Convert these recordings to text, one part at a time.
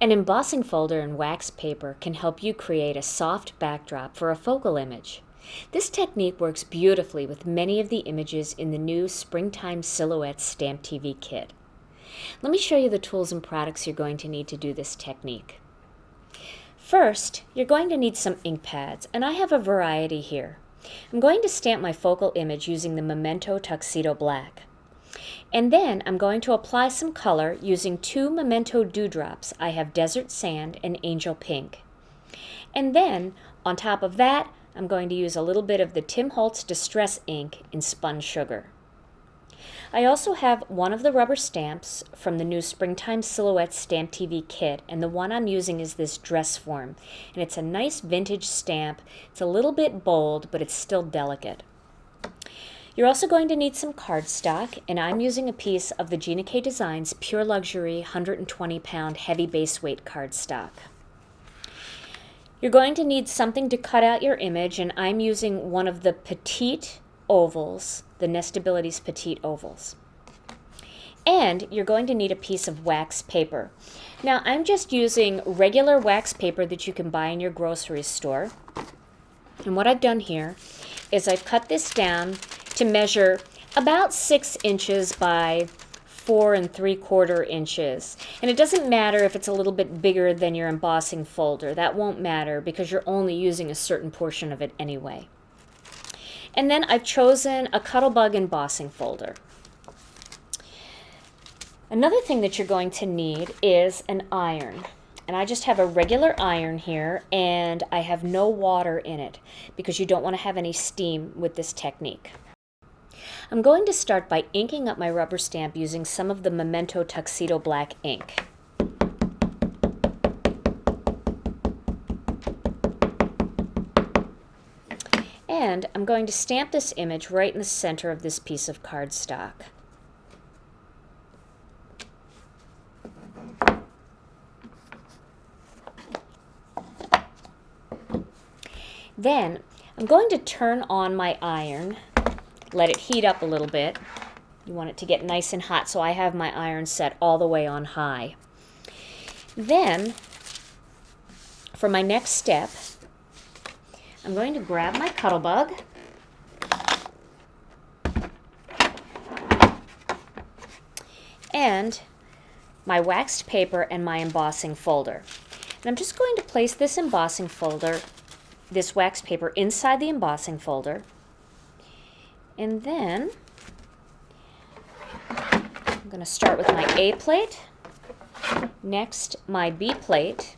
An embossing folder in wax paper can help you create a soft backdrop for a focal image. This technique works beautifully with many of the images in the new Springtime Silhouettes Stamp TV kit. Let me show you the tools and products you're going to need to do this technique. First, you're going to need some ink pads, and I have a variety here. I'm going to stamp my focal image using the Memento Tuxedo Black. And then I'm going to apply some color using two Memento Dewdrops. I have Desert Sand and Angel Pink. And then, on top of that, I'm going to use a little bit of the Tim Holtz Distress ink in Spun Sugar. I also have one of the rubber stamps from the new Springtime Silhouettes Stamp TV kit, and the one I'm using is this dress form. And it's a nice vintage stamp. It's a little bit bold, but it's still delicate. You're also going to need some cardstock, and I'm using a piece of the Gina Designs Pure Luxury 120-pound heavy base weight cardstock. You're going to need something to cut out your image, and I'm using one of the petite ovals, the Nestabilities Petite Ovals. And you're going to need a piece of wax paper. Now, I'm just using regular wax paper that you can buy in your grocery store. And what I've done here is I've cut this down to measure about 6 inches by 4 3/4 inches. And it doesn't matter if it's a little bit bigger than your embossing folder. That won't matter because you're only using a certain portion of it anyway. And then I've chosen a Cuttlebug embossing folder. Another thing that you're going to need is an iron. And I just have a regular iron here, and I have no water in it because you don't want to have any steam with this technique. I'm going to start by inking up my rubber stamp using some of the Memento Tuxedo Black ink. And I'm going to stamp this image right in the center of this piece of cardstock. Then I'm going to turn on my iron, let it heat up a little bit. You want it to get nice and hot, so I have my iron set all the way on high. Then, for my next step, I'm going to grab my Cuttlebug and my waxed paper and my embossing folder. And I'm just going to place this embossing folder, this wax paper, inside the embossing folder. And then I'm going to start with my A plate, next my B plate,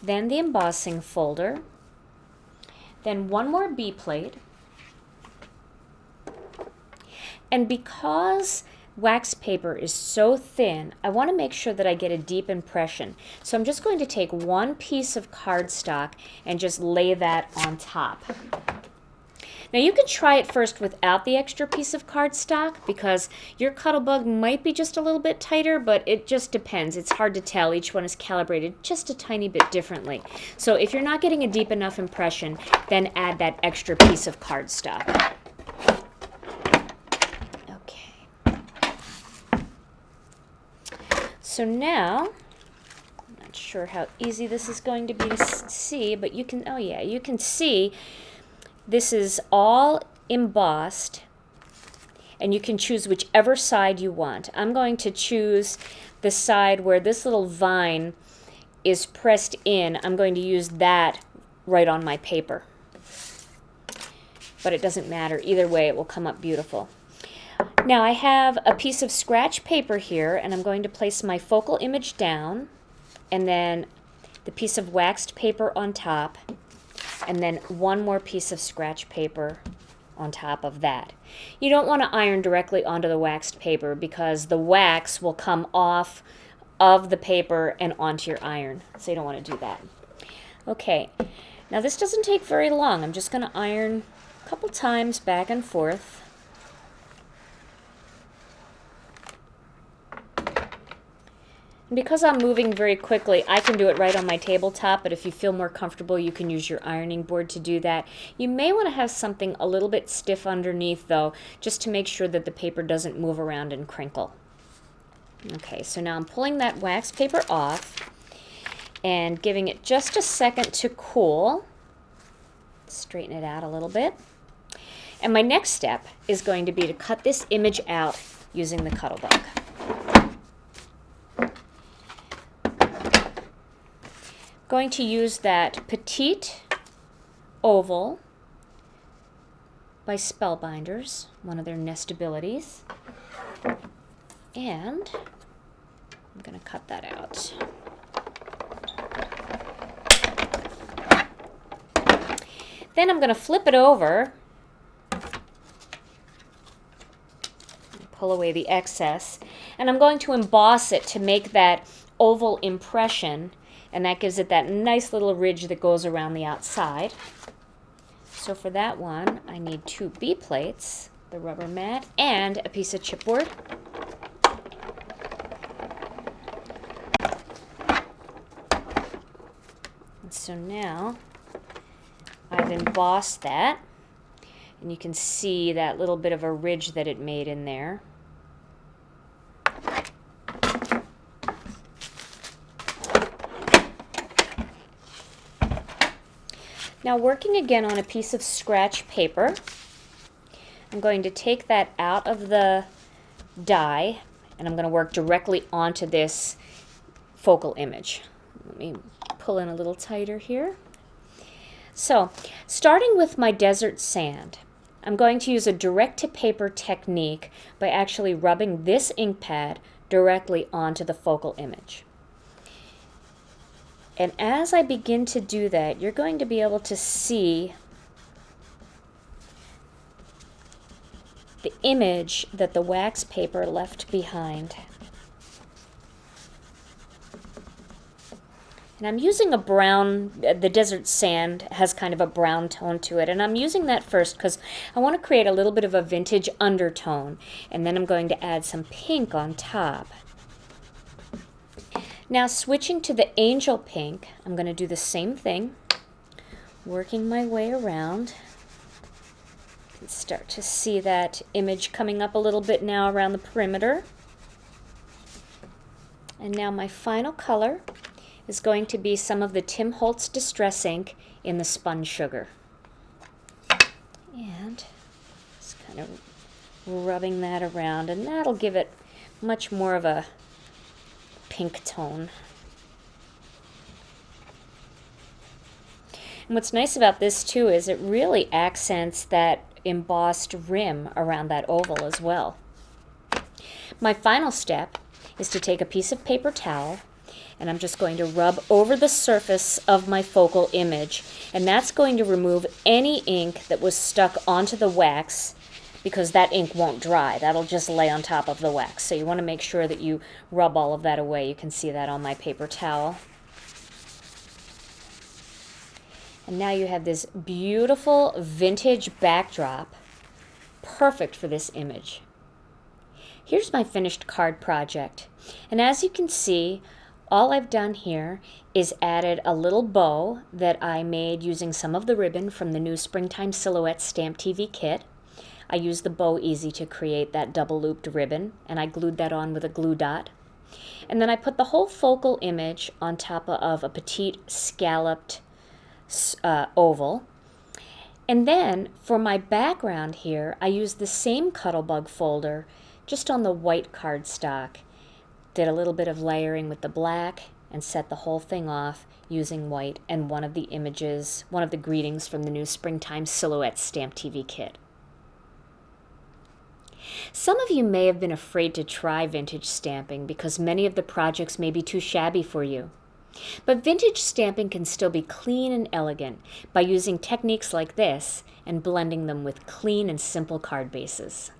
then the embossing folder, then one more B plate. And because wax paper is so thin, I want to make sure that I get a deep impression. So I'm just going to take one piece of cardstock and just lay that on top. Now you can try it first without the extra piece of cardstock because your Cuttlebug might be just a little bit tighter, but it just depends. It's hard to tell. Each one is calibrated just a tiny bit differently. So if you're not getting a deep enough impression, then add that extra piece of cardstock. Okay. So now, I'm not sure how easy this is going to be to see, but you can, oh yeah, you can see this is all embossed, and you can choose whichever side you want. I'm going to choose the side where this little vine is pressed in. I'm going to use that right on my paper. But it doesn't matter. Either way, it will come up beautiful. Now I have a piece of scratch paper here, and I'm going to place my focal image down, and then the piece of waxed paper on top, and then one more piece of scratch paper on top of that. You don't want to iron directly onto the waxed paper because the wax will come off of the paper and onto your iron, so you don't want to do that. Okay, now this doesn't take very long. I'm just going to iron a couple times back and forth. And because I'm moving very quickly, I can do it right on my tabletop, but if you feel more comfortable, you can use your ironing board to do that. You may want to have something a little bit stiff underneath, though, just to make sure that the paper doesn't move around and crinkle. Okay, so now I'm pulling that wax paper off, and giving it just a second to cool. Straighten it out a little bit. And my next step is going to be to cut this image out using the Cuttlebug. Going to use that petite oval by Spellbinders, one of their nestabilities. And I'm going to cut that out. Then I'm going to flip it over, pull away the excess, and I'm going to emboss it to make that oval impression, and that gives it that nice little ridge that goes around the outside. So for that one, I need 2 B plates, the rubber mat, and a piece of chipboard. And so now I've embossed that, and you can see that little bit of a ridge that it made in there. Now, working again on a piece of scratch paper, I'm going to take that out of the die, and I'm going to work directly onto this focal image. Let me pull in a little tighter here. So, starting with my desert sand, I'm going to use a direct-to-paper technique by actually rubbing this ink pad directly onto the focal image. And as I begin to do that, you're going to be able to see the image that the wax paper left behind. And I'm using a brown, the desert sand has kind of a brown tone to it, and I'm using that first because I want to create a little bit of a vintage undertone, and then I'm going to add some pink on top. Now switching to the angel pink, I'm going to do the same thing, working my way around. You can start to see that image coming up a little bit now around the perimeter. And now my final color is going to be some of the Tim Holtz Distress ink in the spun sugar. And just kind of rubbing that around, and that'll give it much more of a pink tone. And what's nice about this too is it really accents that embossed rim around that oval as well. My final step is to take a piece of paper towel, and I'm just going to rub over the surface of my focal image, and that's going to remove any ink that was stuck onto the wax, because that ink won't dry. That'll just lay on top of the wax. So you want to make sure that you rub all of that away. You can see that on my paper towel. And now you have this beautiful vintage backdrop, perfect for this image. Here's my finished card project. And as you can see, all I've done here is added a little bow that I made using some of the ribbon from the new Springtime Silhouette Stamp TV kit. I used the Bow Easy to create that double looped ribbon, and I glued that on with a glue dot. And then I put the whole focal image on top of a petite scalloped oval. And then for my background here, I used the same Cuttlebug folder just on the white cardstock. Did a little bit of layering with the black and set the whole thing off using white and one of the images, one of the greetings from the new Springtime Silhouette Stamp TV kit. Some of you may have been afraid to try vintage stamping because many of the projects may be too shabby for you. But vintage stamping can still be clean and elegant by using techniques like this and blending them with clean and simple card bases.